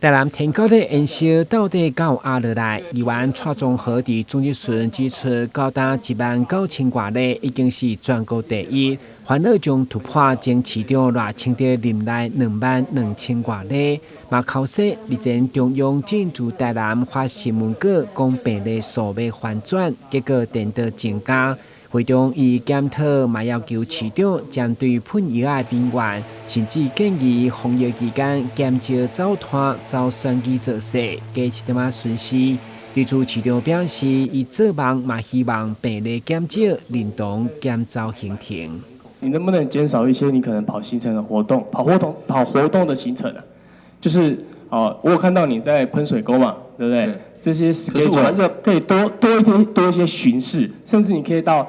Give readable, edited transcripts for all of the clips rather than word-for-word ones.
台南天高的燃烧到底到压落来？议员蔡宗和伫总日顺指出，高达19000外例已经是全国第一，烦恼将突破前市长赖清德任内22000外例。嘛考说，日前中央禁止台南发新闻稿讲病例数要反转，结果电到增加。会中伊检讨，嘛要求市长针对喷药的人员，甚至建议防疫期间减少走摊、走选举造势，加一点仔顺序。对此，市长表示，伊做梦嘛希望病例减少，认同减走行程。你能不能减少一些你可能跑行程的活动、跑活动的行程啊？就是我有看到你在喷水沟嘛，对不对？这些 schedule 可以多一些巡视，甚至你可以到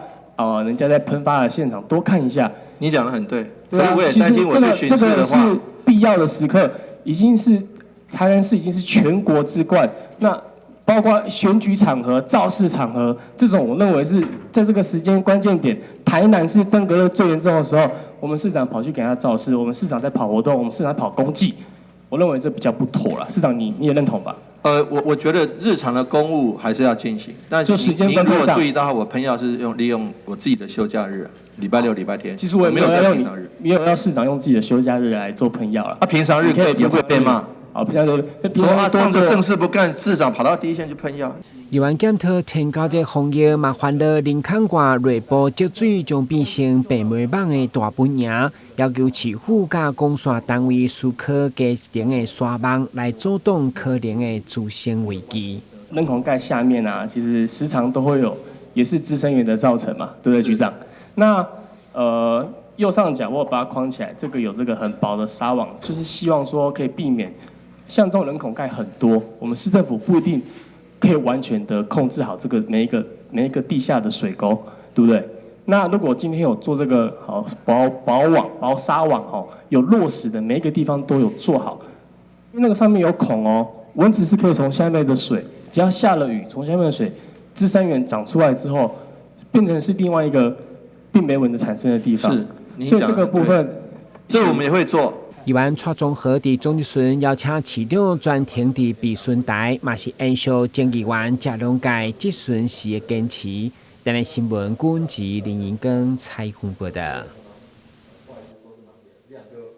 人家在喷发的现场多看一下。你讲的很对，对啊，我也担心我去巡视的话，这个是必要的时刻，已经是台南市已经是全国之冠。那包括选举场合、造势场合这种，我认为是在这个时间关键点，台南市登革热最严重的时候，我们市长跑去给他造势，我们市长在跑活动，我们市长在跑公祭，我认为这比较不妥了。市长你也认同吧？我觉得日常的公务还是要进行，但是您如果注意到，我喷药是利用我自己的休假日，礼拜六、礼拜天。其实我也没有要用没有要市长用自己的休假日来做喷药了。平常日也会被骂。平常日说当着正事不干，市长跑到第一线去喷药。议员检讨天高这防疫，嘛烦恼林肯县内部积水将变成病媒网的大本营，要求市府甲公线单位思考加一层的刷网来阻挡可能的滋生危机。人孔盖下面啊，其实时常都会有，也是滋生源的造成嘛，对不对，局长？那右上角我把它框起来，这个有这个很薄的纱网，就是希望说可以避免。像这种人孔盖很多，我们市政府不一定可以完全的控制好这个每一个地下的水沟，对不对？那如果今天有做这个薄纱网有落实的每一个地方都有做好，因为那个上面有孔哦，蚊子是可以从下面的水，只要下了雨，从下面的水滋生源长出来之后，变成是另外一个病媒蚊的产生的地方。是，所以这个部分，这我们也会做。议员蔡宗和伫总日顺邀请市长专程伫避顺台，嘛是延续前议员谢龙介质询时的坚持。台南新闻军及林银根采访报道。